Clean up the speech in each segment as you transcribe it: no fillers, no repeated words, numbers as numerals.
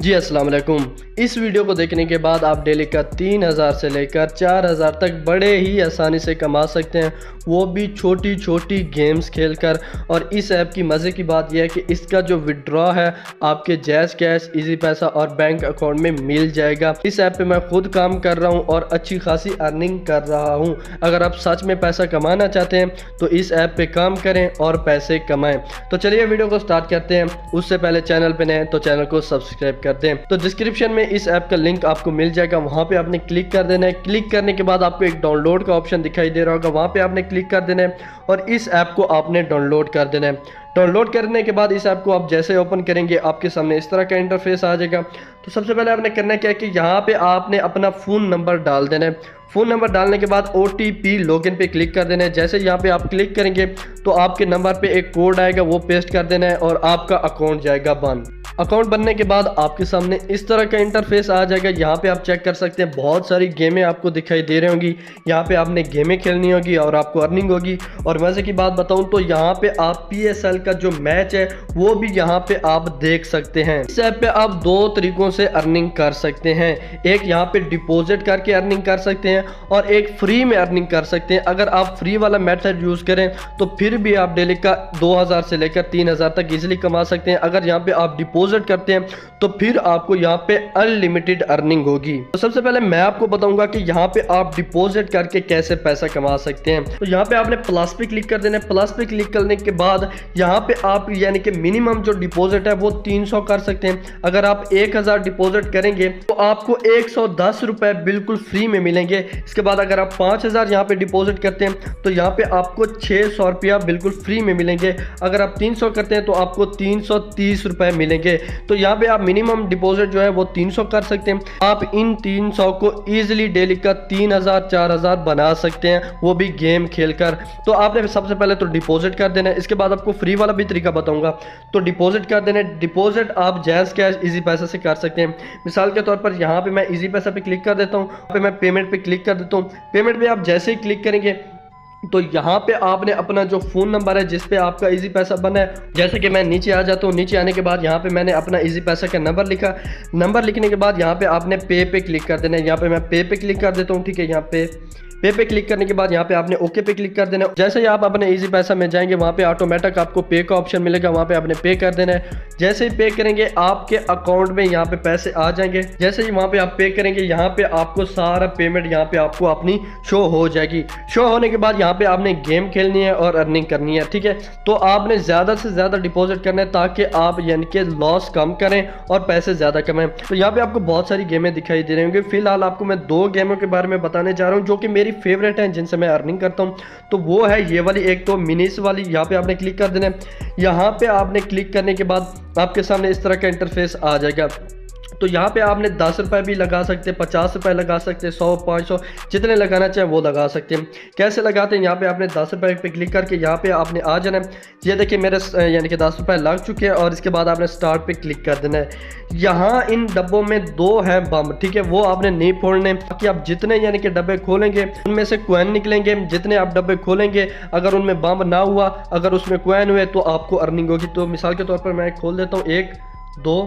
जी अस्सलाम वालेकुम। इस वीडियो को देखने के बाद आप डेली का 3000 से लेकर 4000 तक बड़े ही आसानी से कमा सकते हैं, वो भी छोटी छोटी गेम्स खेलकर। और इस ऐप की मज़े की बात यह है कि इसका जो विड्रॉ है आपके जैज़ कैश, इजी पैसा और बैंक अकाउंट में मिल जाएगा। इस ऐप पे मैं खुद काम कर रहा हूँ और अच्छी खासी अर्निंग कर रहा हूँ। अगर आप सच में पैसा कमाना चाहते हैं तो इस ऐप पे काम करें और पैसे कमाएं। तो चलिए वीडियो को स्टार्ट करते हैं। उससे पहले चैनल पे नए हैं तो चैनल को सब्सक्राइब कर दें। तो डिस्क्रिप्शन में इस ऐप का लिंक आपको मिल जाएगा, वहां पे आपने क्लिक कर देना है। क्लिक करने के बाद आपको एक डाउनलोड का ऑप्शन दिखाई दे रहा होगा, वहां पे आपने क्लिक कर देना है और इस ऐप को आपने डाउनलोड कर देना है। डाउनलोड करने के बाद इस ऐप को आप जैसे ओपन करेंगे आपके सामने इस तरह का इंटरफेस आ जाएगा। तो सबसे पहले आपने करना क्या है कि यहाँ पे आपने अपना फ़ोन नंबर डाल देना है। फ़ोन नंबर डालने के बाद OTP लॉगिन पे क्लिक कर देना है। जैसे यहाँ पे आप क्लिक करेंगे तो आपके नंबर पे एक कोड आएगा, वो पेस्ट कर देना है और आपका अकाउंट जाएगा बंद। अकाउंट बनने के बाद आपके सामने इस तरह का इंटरफेस आ जाएगा। यहाँ पे आप चेक कर सकते हैं बहुत सारी गेमें आपको दिखाई दे रही होंगी। यहाँ पे आपने गेमें खेलनी होगी और आपको अर्निंग होगी। और मज़े की बात बताऊँ तो यहाँ पे आप PSL का जो मैच है वो भी यहाँ पे आप देख सकते हैं। इस ऐप पे आप दो तरीकों से अर्निंग कर सकते हैं। एक यहाँ पे डिपॉजिट करके अर्निंग कर सकते हैं और एक फ्री में अर्निंग कर सकते हैं। अगर आप फ्री वाला मेथड यूज़ करें तो फिर भी आप डेली का 2000 से लेकर 3000 तक इजीली कमा सकते हैं। अगर यहाँ पे आप डिपॉजिट करते हैं तो फिर आपको यहाँ पे अनलिमिटेड अर्निंग होगी। तो सबसे पहले मैं आपको बताऊंगा कि यहाँ पे आप डिपॉजिट करके कैसे पैसा कमा सकते हैं। तो यहाँ पे आपने प्लस पे क्लिक कर देना है। प्लस पे क्लिक करने के बाद यहाँ पे आप यानी कि मिनिमम जो डिपॉजिट है वो 300 कर सकते हैं। अगर आप 1000 डिपॉजिट करेंगे तो आपको 110 रुपए बिल्कुल फ्री में मिलेंगे। इसके बाद अगर आप 5000 यहाँ पे डिपॉजिट करते हैं तो यहाँ पे आपको 600 रुपया बिल्कुल फ्री में मिलेंगे। अगर आप 300 करते हैं तो आपको 330 रुपए मिलेंगे। तो यहाँ पे आप मिनिमम डिपॉजिट जो है वो 300 कर सकते हैं। आप इन 300 को इजीली डेली का 3000 4000 बना सकते हैं, वो भी गेम खेलकर। तो आपने सबसे पहले तो डिपॉजिट कर देना है। इसके बाद आपको फ्री वाला भी तरीका बताऊंगा। तो डिपॉजिट कर देना है। डिपॉजिट आप जैज़ कैश, इजी पैसा से कर सकते हैं। मिसाल के तौर पर यहाँ पे मैं इजी पैसा पे क्लिक कर देता हूँ, यहाँ पे मैं पेमेंट पे क्लिक कर देता हूँ। पेमेंट पे आप जैसे ही क्लिक करेंगे तो यहाँ पे आपने अपना जो फ़ोन नंबर है जिस पे आपका इजी पैसा बना है, जैसे कि मैं नीचे आ जाता हूँ। नीचे आने के बाद यहाँ पे मैंने अपना इजी पैसा का नंबर लिखा। नंबर लिखने के बाद यहाँ पे आपने पे क्लिक कर देना है। यहाँ पे मैं पे क्लिक कर देता हूँ, ठीक है। यहाँ पे क्लिक करने के बाद यहाँ पे आपने ओके पे क्लिक कर देना है। जैसे ही आप अपने इजी पैसा में जाएंगे वहाँ पे ऑटोमेटिक आपको पे का ऑप्शन मिलेगा, वहाँ पे आपने पे कर देना है। जैसे ही पे करेंगे आपके अकाउंट में यहाँ पे पैसे आ जाएंगे। जैसे ही वहाँ पे आप पे करेंगे यहाँ पे आपको सारा पेमेंट यहाँ पे आपको अपनी शो हो जाएगी। शो होने के बाद यहाँ पे आपने गेम खेलनी है और अर्निंग करनी है, ठीक है। तो आपने ज़्यादा से ज़्यादा डिपॉजिट करना है ताकि आप यानी कि लॉस कम करें और पैसे ज़्यादा कमाएं। तो यहाँ पे आपको बहुत सारी गेमें दिखाई दे रही होंगी। फिलहाल आपको मैं दो गेमों के बारे में बताने जा रहा हूँ जो कि मेरी फेवरेट हैं, जिनसे मैं अर्निंग करता हूं। तो वो है ये वाली, एक तो मिनीस वाली। यहाँ पे आपने क्लिक कर देना है। यहाँ पे आपने क्लिक करने के बाद आपके सामने इस तरह का इंटरफेस आ जाएगा। तो यहाँ पे आपने 10 रुपये भी लगा सकते हैं, 50 रुपये लगा सकते हैं, 100 500 जितने लगाना चाहें वो लगा सकते हैं। कैसे लगाते हैं, यहाँ पे आपने 10 रुपये पे क्लिक करके यहाँ पे आपने आ जाना है। ये देखिए मेरे यानी कि 10 रुपये लग चुके हैं और इसके बाद आपने स्टार्ट पे क्लिक कर देना है। यहाँ इन डब्बों में 2 हैं बम, ठीक है, वो आपने नहीं फोड़ने। बाकी आप जितने यानी कि डब्बे खोलेंगे उनमें से कॉइन निकलेंगे। जितने आप डब्बे खोलेंगे अगर उनमें बम ना हुआ, अगर उसमें कॉइन हुए तो आपको अर्निंग होगी। तो मिसाल के तौर पर मैं खोल देता हूँ 1 2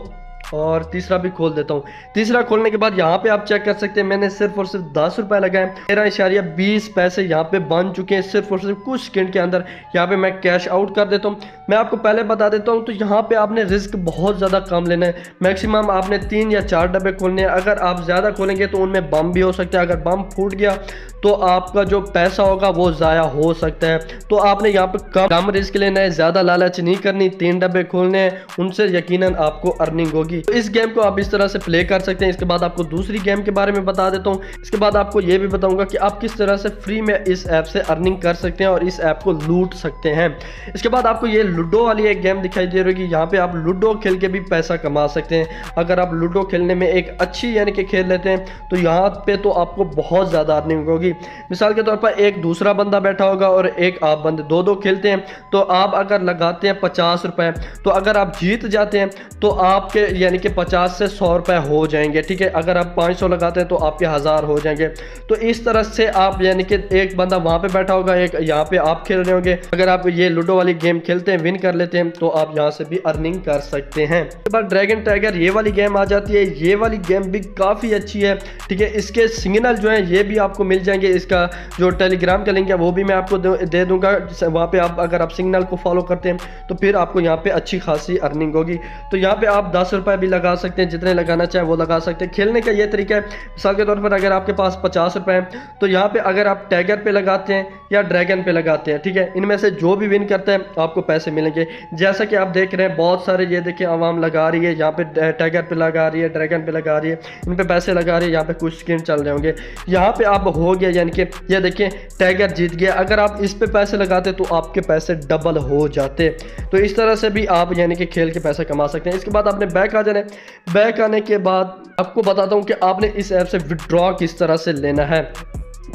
और तीसरा भी खोल देता हूँ। तीसरा खोलने के बाद यहाँ पे आप चेक कर सकते हैं मैंने सिर्फ और सिर्फ 10 रुपये लगाए। 13.20 पैसे यहाँ पे बन चुके हैं सिर्फ और सिर्फ कुछ सेकंड के अंदर। यहाँ पे मैं कैश आउट कर देता हूँ। मैं आपको पहले बता देता हूँ, तो यहाँ पे आपने रिस्क बहुत ज़्यादा कम लेना है। मैक्सिमम आपने 3 या 4 डब्बे खोलने हैं। अगर आप ज़्यादा खोलेंगे तो उनमें बम भी हो सकता है। अगर बम फूट गया तो आपका जो पैसा होगा वो ज़ाया हो सकता है। तो आपने यहाँ पे कम रिस्क लेना है, ज़्यादा लालच नहीं करनी। 3 डब्बे खोलने हैं, उनसे यकीनन आपको अर्निंग होगी। तो इस गेम को आप इस तरह से प्ले कर सकते हैं। इसके बाद आपको दूसरी गेम के बारे में बता देता हूँ। इसके बाद आपको ये भी बताऊंगा कि आप किस तरह से फ्री में इस ऐप से अर्निंग कर सकते हैं और इस ऐप को लूट सकते हैं। इसके बाद आपको ये लूडो वाली एक गेम दिखाई दे रही है। यहाँ पे आप लूडो खेल के भी पैसा कमा सकते हैं। अगर आप लूडो खेलने में एक अच्छी यानी कि खेल लेते हैं तो यहाँ पे तो आपको बहुत ज़्यादा अर्निंग होगी। मिसाल के तौर पर एक दूसरा बंदा बैठा होगा और एक आप बंदे, दो दो खेलते हैं। तो आप अगर लगाते हैं 50 रुपए, तो अगर आप जीत जाते हैं तो आपके यानी कि 50 से 100 रुपए हो जाएंगे, ठीक है। अगर आप 500 लगाते हैं तो आपके 1000 हो जाएंगे। तो इस तरह से आप यानी कि एक बंदा वहां पे बैठा होगा, एक यहाँ पे आप खेल रहे होंगे। अगर आप ये लूडो वाली गेम खेलते हैं, विन कर लेते हैं, तो आप यहाँ से भी अर्निंग कर सकते हैं। उसके बाद ड्रैगन टाइगर ये वाली गेम आ जाती है। ये वाली गेम भी काफ़ी अच्छी है, ठीक है। इसके सिग्नल जो है ये भी आपको मिल जाएंगे। इसका जो टेलीग्राम का लिंक है वो भी मैं आपको दे दूंगा। वहाँ पे आप अगर आप सिग्नल को फॉलो करते हैं तो फिर आपको यहाँ पे अच्छी खासी अर्निंग होगी। तो यहाँ पे आप 10 रुपये भी लगा सकते हैं, जितने लगाना चाहें वो लगा सकते हैं। खेलने का ये तरीका है, मिसाल के तौर पर अगर आपके पास 50 रुपये हैं तो यहाँ पे अगर आप टाइगर पे लगाते हैं या ड्रैगन पे लगाते हैं, ठीक है, इनमें से जो भी विन करता है आपको पैसे मिलेंगे। जैसा कि आप देख रहे हैं बहुत सारे ये देखिए आवाम लगा रही है, यहाँ पे टाइगर पे लगा रही है, ड्रैगन पे लगा रही है, इन पे पैसे लगा रही है। यहाँ पे कुछ स्क्रीन चल रहे होंगे, यहाँ पे आप हो गया यानी कि ये देखिए टाइगर जीत गया। अगर आप इस पे पैसे लगाते तो आपके पैसे डबल हो जाते। तो इस तरह से भी आप यानी कि खेल के पैसे कमा सकते हैं। इसके बाद आपने बैक आ जाना है। बैक आने के बाद आपको बताता हूँ कि आपने इस ऐप से विड्रॉ किस तरह से लेना है।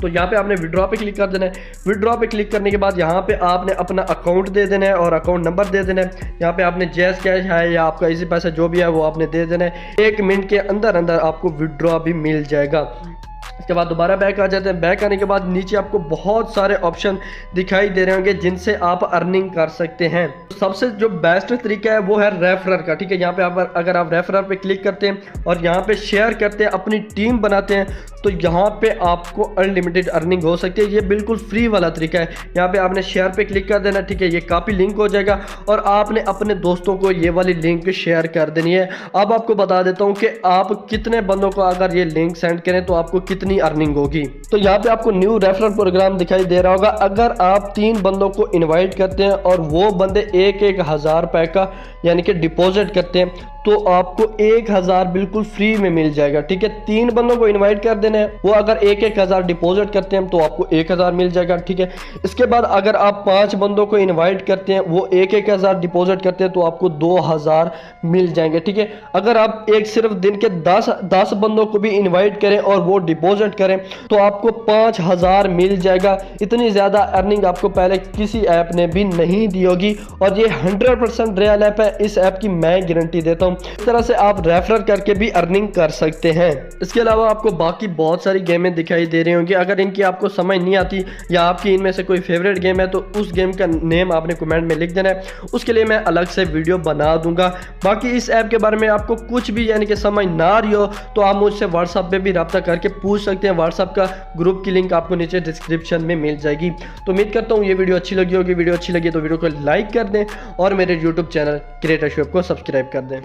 तो यहाँ पे आपने विड्रॉ पे क्लिक कर देना है। विड्रॉ पे क्लिक करने के बाद यहाँ पे आपने अपना अकाउंट दे देना है और अकाउंट नंबर दे देना है। यहाँ पे आपने जैस कैश है या आपका इजी पैसा जो भी है वो आपने दे देना है। 1 मिनट के अंदर अंदर आपको विड्रॉ भी मिल जाएगा। इसके बाद दोबारा बैक आ जाते हैं। बैक आने के बाद नीचे आपको बहुत सारे ऑप्शन दिखाई दे रहे होंगे जिनसे आप अर्निंग कर सकते हैं। सबसे जो बेस्ट तरीका है वो है रेफरर का, ठीक है। यहाँ पे आप अगर आप रेफरर पे क्लिक करते हैं और यहाँ पे शेयर करते हैं, अपनी टीम बनाते हैं, तो यहाँ पे आपको अनलिमिटेड अर्निंग हो सकती है। ये बिल्कुल फ्री वाला तरीका है। यहाँ पे आपने शेयर पे क्लिक कर देना, ठीक है। ये कॉपी लिंक हो जाएगा और आपने अपने दोस्तों को ये वाली लिंक शेयर कर देनी है। अब आपको बता देता हूँ कि आप कितने बंदों को अगर ये लिंक सेंड करें तो आपको कितनी अर्निंग होगी। तो यहाँ पे आपको न्यू रेफरल प्रोग्राम दिखाई दे रहा होगा। अगर आप 3 बंदों को इनवाइट करते हैं और वो बंदे 1,000 रुपए का यानी कि डिपॉजिट करते हैं तो आपको 1000 बिल्कुल फ्री में मिल जाएगा, ठीक है। 3 बंदों को इनवाइट कर देना है, वो अगर 1,000 डिपॉजिट करते हैं तो आपको 1000 मिल जाएगा, ठीक है। इसके बाद अगर आप 5 बंदों को इनवाइट करते हैं, वो 1,000 डिपॉजिट करते हैं तो आपको 2000 मिल जाएंगे, ठीक है। अगर आप एक सिर्फ दिन के 10 बंदों को भी इन्वाइट करें और वो डिपॉजिट करें तो आपको 5000 मिल जाएगा। इतनी ज़्यादा अर्निंग आपको पहले किसी ऐप ने भी नहीं दी होगी और ये 100% रियल ऐप है। इस ऐप की मैं गारंटी देता हूँ। इस तरह से आप रेफर करके भी अर्निंग कर सकते हैं। इसके अलावा आपको बाकी बहुत सारी गेमें दिखाई दे रही होंगी। अगर इनकी आपको समझ नहीं आती या आपकी इनमें से कोई फेवरेट गेम है तो उस गेम का नेम आपने कमेंट में लिख देना है, उसके लिए मैं अलग से वीडियो बना दूंगा। बाकी इस ऐप के बारे में आपको कुछ भी यानी कि समझ ना आ रही हो तो आप मुझसे व्हाट्सएप पे भी रब्ता करके पूछ सकते हैं। व्हाट्सएप का ग्रुप की लिंक आपको नीचे डिस्क्रिप्शन में मिल जाएगी। तो उम्मीद करता हूँ ये वीडियो अच्छी लगी होगी। वीडियो अच्छी लगी तो वीडियो को लाइक कर दें और मेरे यूट्यूब चैनल क्रिएटर शॉप को सब्सक्राइब कर दें।